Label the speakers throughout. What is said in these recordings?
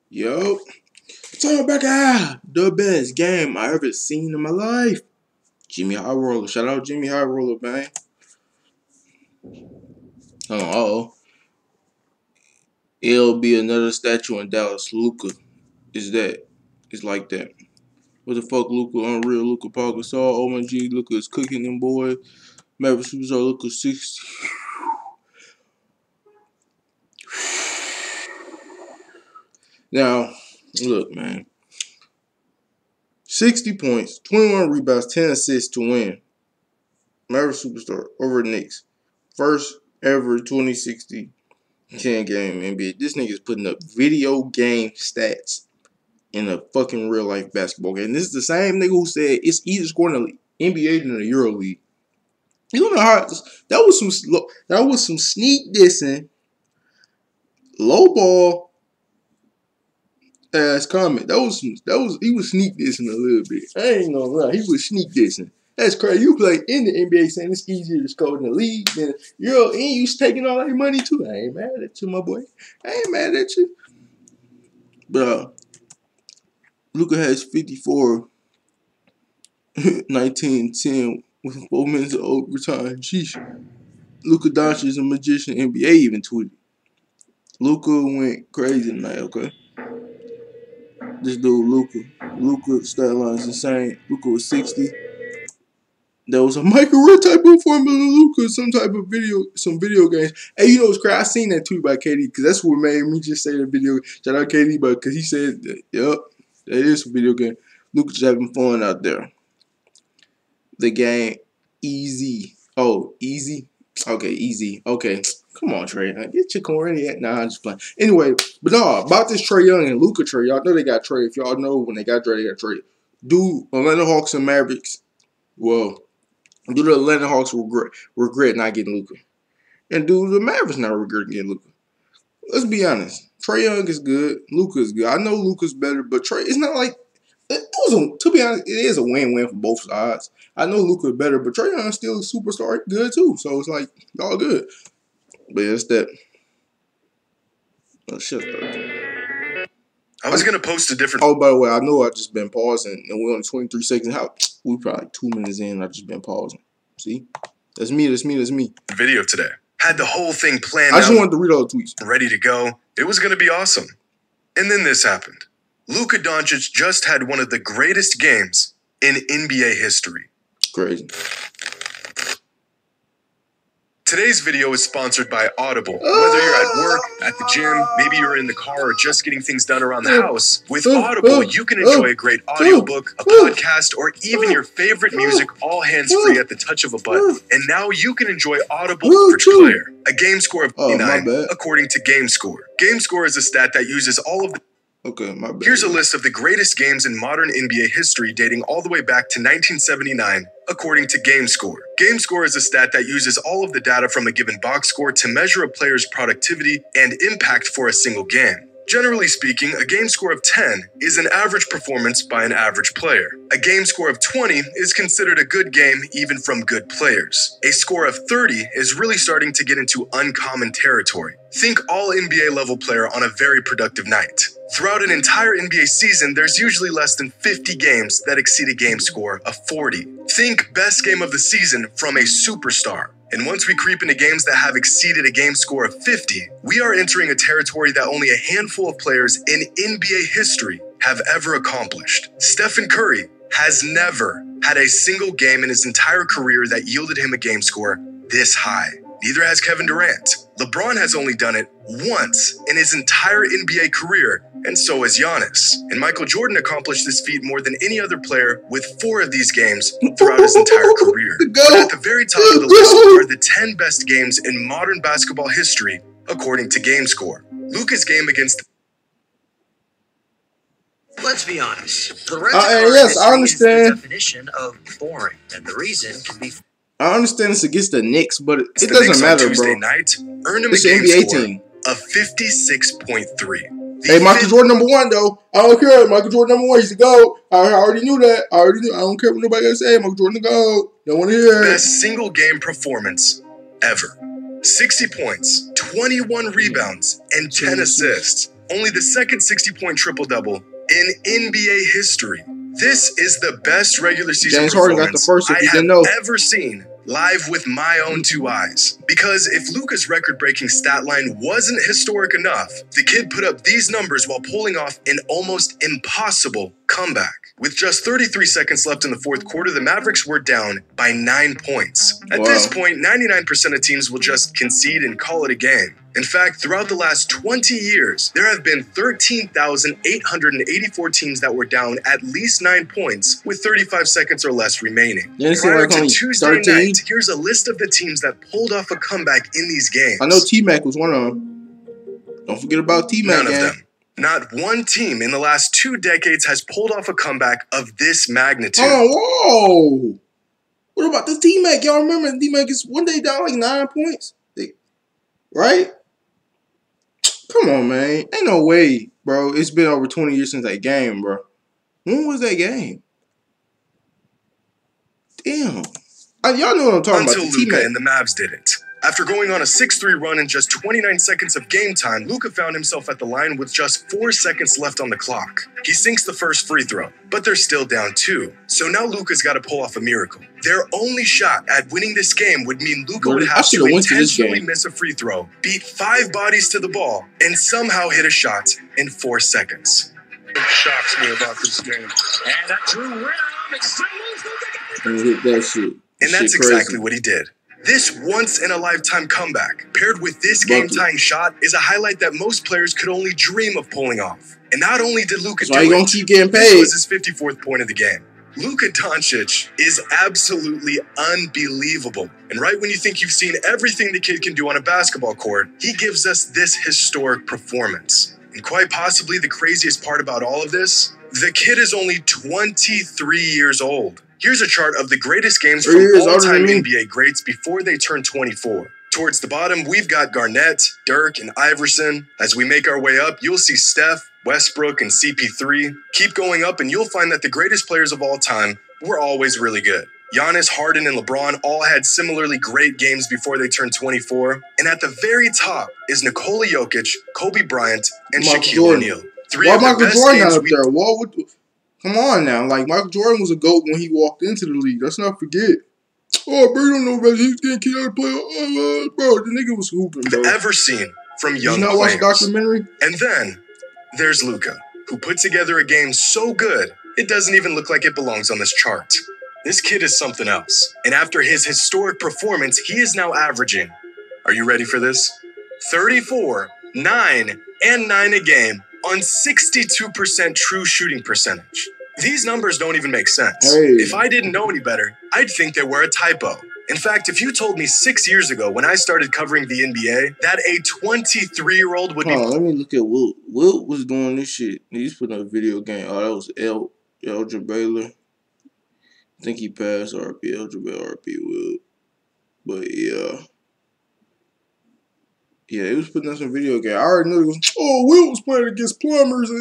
Speaker 1: Yo, turn back out. The best game I ever seen in my life. JxmyHighroller. Shout out JxmyHighroller, man. Oh, it'll be another statue in Dallas. Luca is that. It's like that. What the fuck, Luca? Unreal, Luca Parker saw. OMG, Luca is cooking them boys. Maverick Superstar, Luca 60. Now, look, man. 60 points, 21 rebounds, 10 assists to win. Maverick Superstar over the Knicks. First ever 2060 10 game NBA. This nigga's putting up video game stats in a fucking real life basketball game. This is the same nigga who said it's easier scoring in the NBA than the Euro League. You don't know how that was some sneak dissing, low ball ass comment. He was sneak dissing a little bit. I ain't gonna lie, he was sneak dissing. That's crazy. You play in the NBA saying it's easier to score in the league than Euro, and you taking all that money too. I ain't mad at you, my boy. I ain't mad at you. But Luka has 54, 19, 10 with 4 minutes of overtime. Sheesh. Luka Doncic is a magician. NBA even tweeted. Luka went crazy tonight, okay? This dude, Luka stat line is insane. Luka was 60. There was a Michael Red type of formula, Luka, some video games. Hey, you know what's crazy? I seen that tweet by KD because that's what made me just say the video. Shout out KD, but because he said, yep, that is a video game. Luka just having fun out there. The game, easy. Oh, easy? Okay, easy. Okay. Come on, Trey. Get your corny at. Nah, I'm just playing. Anyway, but no, about this Trae Young and Luka trade. Y'all know they got traded. If y'all know when they got traded, they got traded. Do Atlanta Hawks and Mavericks, well, do the Atlanta Hawks regret not getting Luka? And do the Mavericks not regret getting Luka? Let's be honest. Trae Young is good. Luka is good. I know Luka's better, but Trae, it's not like, to be honest, it is a win-win for both sides. I know Luka is better, but Trae Young is still a superstar good too. So it's like, all good. But yeah, it's that. Oh, shit.
Speaker 2: I was going to post a different...
Speaker 1: Oh, by the way, I know I've just been pausing, and we're on 23 seconds. We probably like 2 minutes in, I've just been pausing. See? That's me.
Speaker 2: Video today. Had the whole thing planned
Speaker 1: I just wanted to read all the tweets.
Speaker 2: Ready to go. It was going to be awesome. And then this happened. Luka Doncic just had one of the greatest games in NBA history.
Speaker 1: Crazy.
Speaker 2: Today's video is sponsored by Audible. Whether you're at work, at the gym, maybe you're in the car or just getting things done around the house, with Audible, you can enjoy a great audiobook, a podcast, or even your favorite music all hands-free at the touch of a button. And now you can enjoy Audible for Player, a game score of 89, according to GameScore. GameScore is a stat that uses all of the...
Speaker 1: Okay, my bad.
Speaker 2: Here's a list of the greatest games in modern NBA history dating all the way back to 1979, according to GameScore. GameScore is a stat that uses all of the data from a given box score to measure a player's productivity and impact for a single game. Generally speaking, a game score of 10 is an average performance by an average player. A game score of 20 is considered a good game even from good players. A score of 30 is really starting to get into uncommon territory. Think all NBA level player on a very productive night. Throughout an entire NBA season, there's usually less than 50 games that exceed a game score of 40. Think best game of the season from a superstar. And once we creep into games that have exceeded a game score of 50, we are entering a territory that only a handful of players in NBA history have ever accomplished. Stephen Curry has never had a single game in his entire career that yielded him a game score this high. Neither has Kevin Durant. LeBron has only done it once in his entire NBA career, and so has Giannis. And Michael Jordan accomplished this feat more than any other player with 4 of these games throughout his entire career. But at the very top of the list are the 10 best games in modern basketball history, according to GameScore. Luka's game against...
Speaker 3: Let's be honest. The yes, I understand. Is the definition of boring, and the reason can be...
Speaker 1: I understand it's against the Knicks, but it doesn't matter,
Speaker 2: Tuesday
Speaker 1: bro.
Speaker 2: Night, earned him a game
Speaker 1: NBA
Speaker 2: score
Speaker 1: team
Speaker 2: of 56.3.
Speaker 1: Hey, Michael Jordan #1 though. I don't care. Michael Jordan #1. He's the GOAT. I already knew that. I don't care what nobody else say. Michael Jordan the GOAT. Don't want to hear it.
Speaker 2: Best single game performance ever. 60 points, 21 rebounds, and 10 assists. only the second 60-point triple-double in NBA history. This is the best regular season
Speaker 1: James Harden got the
Speaker 2: performance
Speaker 1: first, if
Speaker 2: I
Speaker 1: you
Speaker 2: have
Speaker 1: didn't know.
Speaker 2: ever seen live with my own 2 eyes. Because if Luka's record-breaking stat line wasn't historic enough, the kid put up these numbers while pulling off an almost impossible comeback. With just 33 seconds left in the fourth quarter, the Mavericks were down by 9 points. At this point, 99% of teams will just concede and call it a game. In fact, throughout the last 20 years, there have been 13,884 teams that were down at least 9 points with 35 seconds or less remaining. Prior to Tuesday night, here's a list of the teams that pulled off a comeback in these games.
Speaker 1: I know T-Mac was one of them. Don't forget about T-Mac.
Speaker 2: None of them. Not one team in the last 2 decades has pulled off a comeback of this magnitude.
Speaker 1: Oh, whoa! What about this T-Mac? Y'all remember T-Mac is one day down like 9 points? Right? Come on, man. Ain't no way, bro. It's been over 20 years since that game, bro. When was that game? Damn. Y'all know what I'm talking about.
Speaker 2: Until Luka and the Mavs didn't. After going on a 6-3 run in just 29 seconds of game time, Luka found himself at the line with just 4 seconds left on the clock. He sinks the first free throw, but they're still down 2. So now Luka's got to pull off a miracle. Their only shot at winning this game would mean Luka would have to intentionally miss a free throw, beat 5 bodies to the ball, and somehow hit a shot in 4 seconds.
Speaker 4: It shocks me about this game. And that Drew
Speaker 1: that shit.
Speaker 2: And that's exactly what he did. This once-in-a-lifetime comeback, paired with this game-tying shot, is a highlight that most players could only dream of pulling off. And not only did Luka do it,
Speaker 1: keep getting paid.
Speaker 2: This was his 54th point of the game. Luka Doncic is absolutely unbelievable. And right when you think you've seen everything the kid can do on a basketball court, he gives us this historic performance. And quite possibly the craziest part about all of this, the kid is only 23 years old. Here's a chart of the greatest games from all-time NBA greats before they turn 24. Towards the bottom, we've got Garnett, Dirk, and Iverson. As we make our way up, you'll see Steph, Westbrook, and CP3. Keep going up, and you'll find that the greatest players of all time were always really good. Giannis, Harden, and LeBron all had similarly great games before they turned 24. And at the very top is Nikola Jokic, Kobe Bryant, and Shaquille O'Neal.
Speaker 1: Why Michael Jordan not up there? Come on now. Like, Michael Jordan was a GOAT when he walked into the league. Let's not forget. Oh, bro, you don't know about he's getting kicked out of the play. Bro, the nigga was hooping, bro.
Speaker 2: Ever seen from young players.
Speaker 1: You not watch the documentary?
Speaker 2: And then there's Luka, who put together a game so good, it doesn't even look like it belongs on this chart. This kid is something else. And after his historic performance, he is now averaging, are you ready for this? 34, 9, and 9 a game on 62% true shooting percentage. These numbers don't even make sense. If I didn't know any better, I'd think they were a typo. In fact, if you told me 6 years ago when I started covering the NBA that a 23-year-old would be...
Speaker 1: Let me look at Wilt. Wilt was doing this shit. He's putting up a video game. Oh, that was Elgin Baylor. I think he passed RP, Elgin Baylor, RP Wilt. But yeah. Yeah, he was putting up some video game. I already knew it was, Wilt was playing against plumbers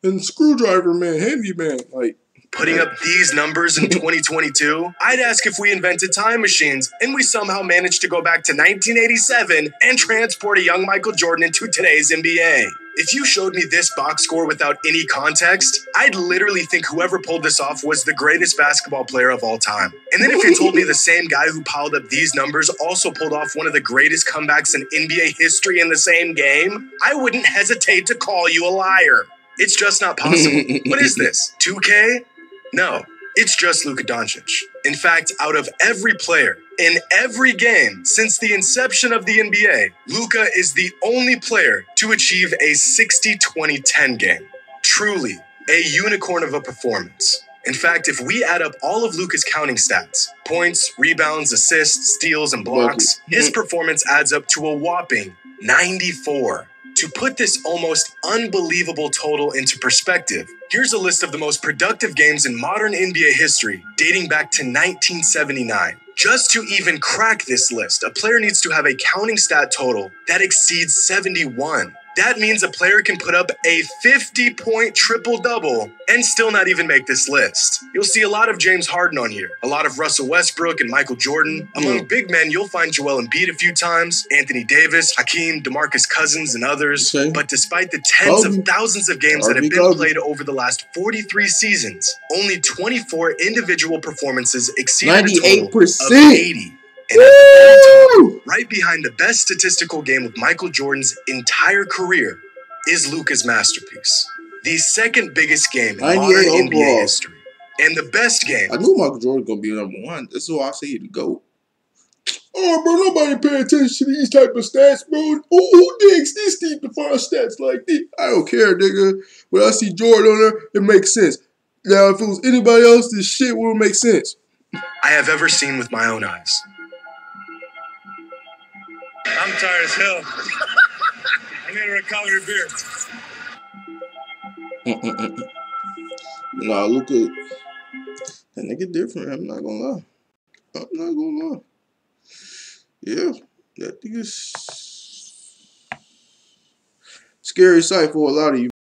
Speaker 1: and screwdriver man, handyman. Like,
Speaker 2: putting up these numbers in 2022, I'd ask if we invented time machines and we somehow managed to go back to 1987 and transport a young Michael Jordan into today's NBA. If you showed me this box score without any context, I'd literally think whoever pulled this off was the greatest basketball player of all time. And then if you told me the same guy who piled up these numbers also pulled off one of the greatest comebacks in NBA history in the same game, I wouldn't hesitate to call you a liar. It's just not possible. What is this, 2K? No, it's just Luka Doncic. In fact, out of every player, in every game since the inception of the NBA, Luka is the only player to achieve a 60-20-10 game. Truly, a unicorn of a performance. In fact, if we add up all of Luka's counting stats, points, rebounds, assists, steals, and blocks, his performance adds up to a whopping 94. To put this almost unbelievable total into perspective, here's a list of the most productive games in modern NBA history, dating back to 1979. Just to even crack this list, a player needs to have a counting stat total that exceeds 71. That means a player can put up a 50-point triple-double and still not even make this list. You'll see a lot of James Harden on here, a lot of Russell Westbrook and Michael Jordan. Among big men, you'll find Joel Embiid a few times, Anthony Davis, Hakeem, DeMarcus Cousins, and others.
Speaker 1: Okay.
Speaker 2: But despite the tens of thousands of games that have been played over the last 43 seasons, only 24 individual performances exceeded a total of 80. And at the very top, right behind the best statistical game of Michael Jordan's entire career, is Luka's masterpiece. The second biggest game in modern NBA history. And the best game.
Speaker 1: I knew Michael Jordan was going to be #1. That's why I say he to go. Oh, bro, nobody pay attention to these type of stats, bro. Who digs these deep to find stats like this? I don't care, nigga. When I see Jordan on there, it makes sense. Now, if it was anybody else, this shit wouldn't make sense.
Speaker 2: I have ever seen with my own eyes.
Speaker 4: I'm tired as hell. I need a recovery beer.
Speaker 1: Nah, Luka, that nigga different. I'm not gonna lie. I'm not gonna lie. Yeah, that nigga's scary sight for a lot of you.